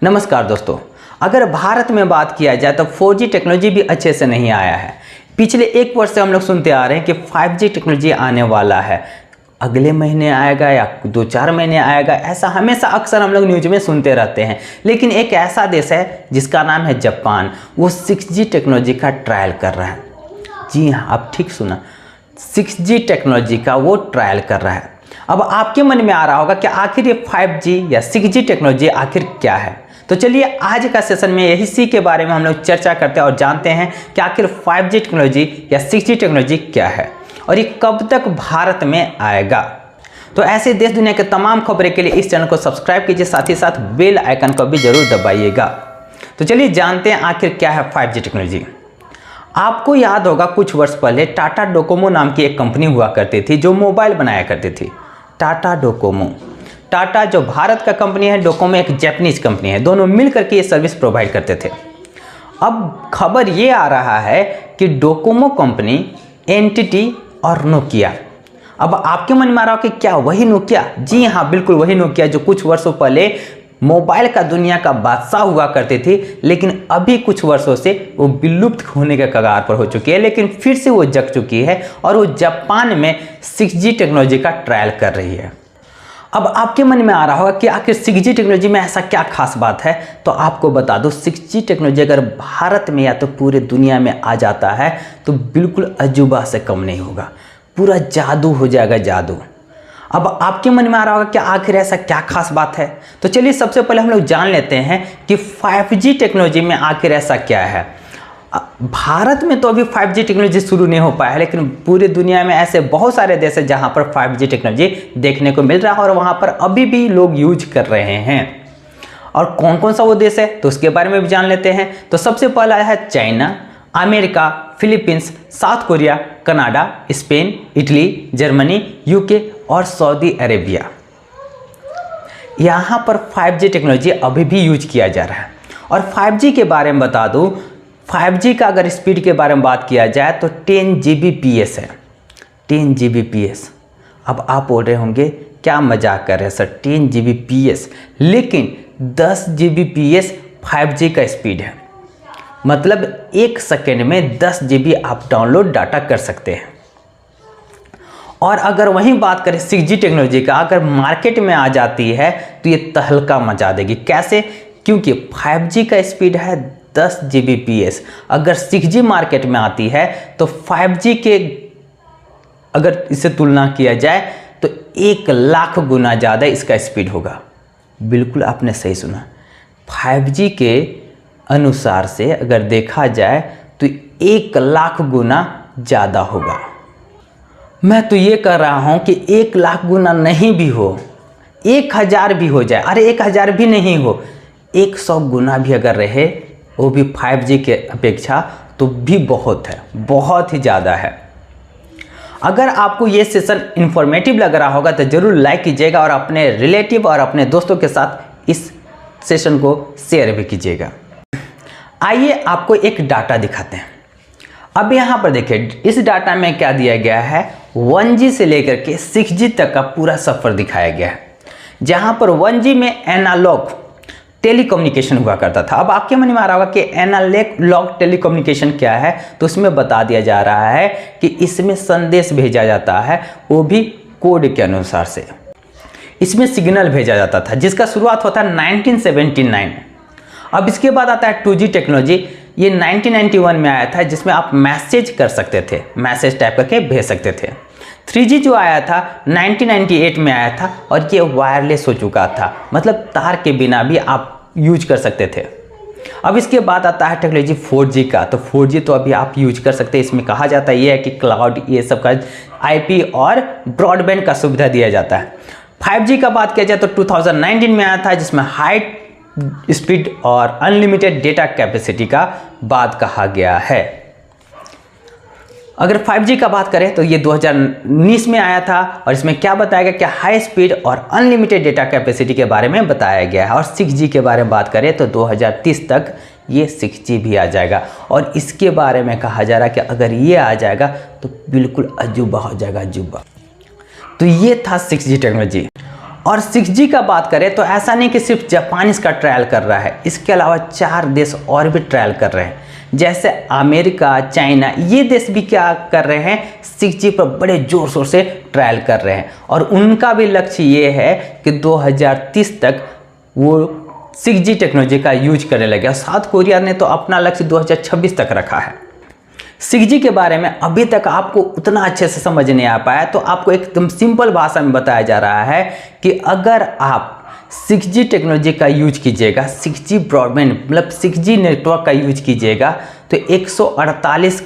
नमस्कार दोस्तों, अगर भारत में बात किया जाए तो 4G टेक्नोलॉजी भी अच्छे से नहीं आया है। पिछले एक वर्ष से हम लोग सुनते आ रहे हैं कि 5G टेक्नोलॉजी आने वाला है, अगले महीने आएगा या 2-4 महीने आएगा, ऐसा हमेशा अक्सर हम लोग न्यूज में सुनते रहते हैं। लेकिन एक ऐसा देश है जिसका नाम है जापान, वो 6G टेक्नोलॉजी का ट्रायल कर रहा है। जी हाँ, आप ठीक सुना, 6G टेक्नोलॉजी का वो ट्रायल कर रहा है। अब आपके मन में आ रहा होगा कि आखिर ये 5G या 6G टेक्नोलॉजी आखिर क्या है। तो चलिए आज का सेशन में इसी के बारे में हम लोग चर्चा करते हैं और जानते हैं कि आखिर 5G टेक्नोलॉजी या 6G टेक्नोलॉजी क्या है और ये कब तक भारत में आएगा। तो ऐसे देश दुनिया के तमाम खबरें के लिए इस चैनल को सब्सक्राइब कीजिए, साथ ही साथ बेल आइकन को भी जरूर दबाइएगा। तो चलिए जानते हैं आखिर क्या है 5G टेक्नोलॉजी। आपको याद होगा कुछ वर्ष पहले टाटा डोकोमो नाम की एक कंपनी हुआ करती थी जो मोबाइल बनाया करती थी। टाटा डोकोमो, टाटा जो भारत का कंपनी है, डोकोमो एक जापानीज कंपनी है, दोनों मिलकर के ये सर्विस प्रोवाइड करते थे। अब खबर ये आ रहा है कि डोकोमो कंपनी, एनटीटी और नोकिया, अब आपके मन में आ रहा हो कि क्या वही नोकिया? जी हाँ, बिल्कुल वही नोकिया जो कुछ वर्षों पहले मोबाइल का दुनिया का बादशाह हुआ करती थी, लेकिन अभी कुछ वर्षों से वो विलुप्त होने के कगार पर हो चुकी है, लेकिन फिर से वो जग चुकी है और वो जापान में 6G टेक्नोलॉजी का ट्रायल कर रही है। अब आपके मन में आ रहा होगा कि आखिर 6G टेक्नोलॉजी में ऐसा क्या खास बात है। तो आपको बता दो, 6G टेक्नोलॉजी अगर भारत में या तो पूरे दुनिया में आ जाता है तो बिल्कुल अजूबा से कम नहीं होगा, पूरा जादू हो जाएगा, जादू। अब आपके मन में आ रहा होगा कि आखिर ऐसा क्या खास बात है। तो चलिए सबसे पहले हम लोग जान लेते हैं कि 5G टेक्नोलॉजी में आखिर ऐसा क्या है। भारत में तो अभी 5G टेक्नोलॉजी शुरू नहीं हो पाया है, लेकिन पूरी दुनिया में ऐसे बहुत सारे देश हैं जहां पर 5G टेक्नोलॉजी देखने को मिल रहा है और वहां पर अभी भी लोग यूज कर रहे हैं। और कौन कौन सा वो देश है तो उसके बारे में भी जान लेते हैं। तो सबसे पहला है China, America, Philippines, south Korea, Canada, Spain, Italy, Germany, UK और सऊदी अरेबिया। यहाँ पर 5G टेक्नोलॉजी अभी भी यूज किया जा रहा है। और 5G के बारे में बता दूँ, 5G का अगर स्पीड के बारे में बात किया जाए तो 10 Gbps है, 10 Gbps। अब आप बोल रहे होंगे क्या मजाक कर रहे हैं सर, 10 Gbps, लेकिन 10 Gbps 5G का स्पीड है, मतलब 1 सेकेंड में 10 GB आप डाउनलोड डाटा कर सकते हैं। और अगर वहीं बात करें 6G टेक्नोलॉजी का, अगर मार्केट में आ जाती है तो ये तहलका मचा देगी। कैसे? क्योंकि 5G का स्पीड है 10 Gbps, अगर 6G मार्केट में आती है तो 5G के अगर इसे तुलना किया जाए तो 1 लाख गुना ज़्यादा इसका स्पीड होगा। बिल्कुल आपने सही सुना, 5G के अनुसार से अगर देखा जाए तो 1 लाख गुना ज़्यादा होगा। मैं तो ये कह रहा हूँ कि 1 लाख गुना नहीं भी हो, 1000 भी हो जाए, अरे 1000 भी नहीं हो, 100 गुना भी अगर रहे, वो भी 5G के अपेक्षा तो भी बहुत है, बहुत ही ज़्यादा है। अगर आपको ये सेशन इन्फॉर्मेटिव लग रहा होगा तो ज़रूर लाइक कीजिएगा और अपने रिलेटिव और अपने दोस्तों के साथ इस सेशन को शेयर भी कीजिएगा। आइए आपको एक डाटा दिखाते हैं। अब यहाँ पर देखिए, इस डाटा में क्या दिया गया है, 1G से लेकर के 6G तक का पूरा सफ़र दिखाया गया है, जहाँ पर 1G में एनालॉग टेलीकम्युनिकेशन हुआ करता था। अब आपके मन में आ रहा होगा कि एनालॉग टेलीकम्युनिकेशन क्या है, तो उसमें बता दिया जा रहा है कि इसमें संदेश भेजा जाता है, वो भी कोड के अनुसार से। इसमें सिग्नल भेजा जाता था जिसका शुरुआत होता है 1979। अब इसके बाद आता है 2G टेक्नोलॉजी, ये 1991 में आया था, जिसमें आप मैसेज कर सकते थे, मैसेज टाइप करके भेज सकते थे। 3G जो आया था 1998 में आया था और ये वायरलेस हो चुका था, मतलब तार के बिना भी आप यूज कर सकते थे। अब इसके बाद आता है टेक्नोलॉजी 4G का, तो 4G तो अभी आप यूज कर सकते हैं। इसमें कहा जाता है ये है कि क्लाउड ये सब का IP और ब्रॉडबैंड का सुविधा दिया जाता है। 5G का बात किया जाए तो 2019 में आया था, जिसमें हाई स्पीड और अनलिमिटेड डेटा कैपेसिटी का बात कहा गया है। अगर 5G का बात करें तो ये 2019 में आया था और इसमें क्या बताया गया कि हाई स्पीड और अनलिमिटेड डेटा कैपेसिटी के बारे में बताया गया है। और 6G के बारे में बात करें तो 2030 तक ये 6G भी आ जाएगा और इसके बारे में कहा जा रहा है कि अगर ये आ जाएगा तो बिल्कुल अजूबा हो जाएगा, अजूबा। तो ये था 6G टेक्नोलॉजी। और 6G का बात करें तो ऐसा नहीं कि सिर्फ जापान इसका ट्रायल कर रहा है, इसके अलावा 4 देश और भी ट्रायल कर रहे हैं, जैसे अमेरिका, चाइना, ये देश भी क्या कर रहे हैं, 6G पर बड़े जोर शोर से ट्रायल कर रहे हैं। और उनका भी लक्ष्य ये है कि 2030 तक वो 6G टेक्नोलॉजी का यूज करने लगे। और साउथ कोरिया ने तो अपना लक्ष्य 2026 तक रखा है। 6G के बारे में अभी तक आपको उतना अच्छे से समझ नहीं आ पाया, तो आपको एकदम सिंपल भाषा में बताया जा रहा है कि अगर आप 6G टेक्नोलॉजी का यूज कीजिएगा, 6G ब्रॉडबैंड मतलब 6G नेटवर्क का यूज कीजिएगा, तो 148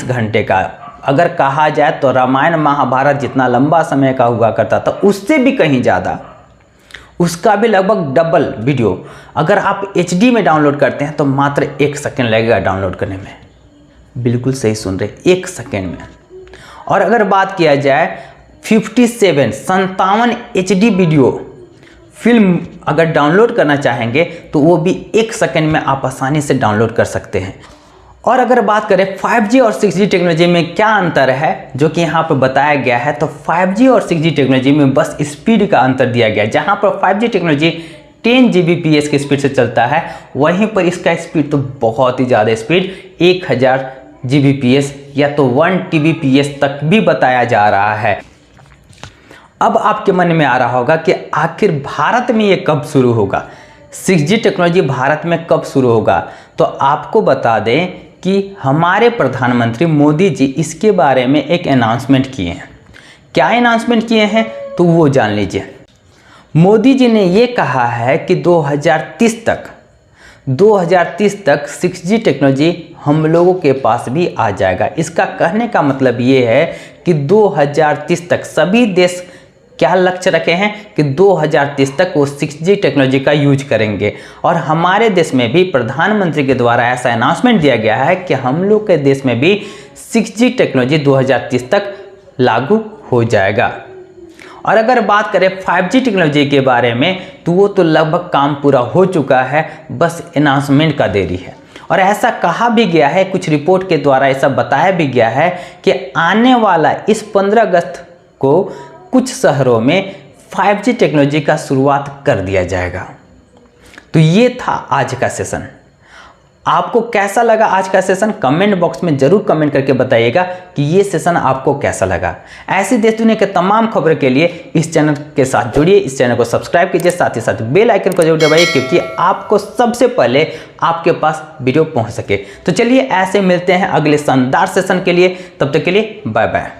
घंटे का अगर कहा जाए तो रामायण महाभारत जितना लंबा समय का हुआ करता था, उससे भी कहीं ज़्यादा, उसका भी लगभग डबल वीडियो अगर आप HD में डाउनलोड करते हैं तो मात्र 1 सेकेंड लगेगा डाउनलोड करने में। बिल्कुल सही सुन रहे, 1 सेकेंड में। और अगर बात किया जाए 57 HD वीडियो फिल्म अगर डाउनलोड करना चाहेंगे तो वो भी 1 सेकेंड में आप आसानी से डाउनलोड कर सकते हैं। और अगर बात करें 5G और 6G टेक्नोलॉजी में क्या अंतर है, जो कि यहाँ पर बताया गया है, तो 5G और 6G टेक्नोलॉजी में बस स्पीड का अंतर दिया गया है। जहाँ पर 5G टेक्नोलॉजी 10 Gbps की स्पीड से चलता है, वहीं पर इसका स्पीड तो बहुत ही ज़्यादा स्पीड 1000 Gbps या तो 1 Tbps तक भी बताया जा रहा है। अब आपके मन में आ रहा होगा कि आखिर भारत में ये कब शुरू होगा, 6G टेक्नोलॉजी भारत में कब शुरू होगा। तो आपको बता दें कि हमारे प्रधानमंत्री मोदी जी इसके बारे में एक अनाउंसमेंट किए हैं। क्या अनाउंसमेंट किए हैं तो वो जान लीजिए। मोदी जी ने ये कहा है कि 2030 तक 6G टेक्नोलॉजी हम लोगों के पास भी आ जाएगा। इसका कहने का मतलब ये है कि 2030 तक सभी देश क्या लक्ष्य रखे हैं कि 2030 तक वो 6G टेक्नोलॉजी का यूज करेंगे। और हमारे देश में भी प्रधानमंत्री के द्वारा ऐसा अनाउंसमेंट दिया गया है कि हम लोग के देश में भी 6G टेक्नोलॉजी 2030 तक लागू हो जाएगा। और अगर बात करें 5G टेक्नोलॉजी के बारे में तो वो तो लगभग काम पूरा हो चुका है, बस अनाउंसमेंट का देरी है। और ऐसा कहा भी गया है, कुछ रिपोर्ट के द्वारा ऐसा बताया भी गया है कि आने वाला इस 15 अगस्त को कुछ शहरों में 5G टेक्नोलॉजी का शुरुआत कर दिया जाएगा। तो ये था आज का सेशन। आपको कैसा लगा आज का सेशन, कमेंट बॉक्स में जरूर कमेंट करके बताइएगा कि ये सेशन आपको कैसा लगा। ऐसी देश दुनिया के तमाम खबरों के लिए इस चैनल के साथ जुड़िए, इस चैनल को सब्सक्राइब कीजिए, साथ ही साथ बेल आइकन को जरूर दबाइए, क्योंकि आपको सबसे पहले आपके पास वीडियो पहुंच सके। तो चलिए ऐसे मिलते हैं अगले शानदार सेशन के लिए, तब तक के लिए बाय बाय।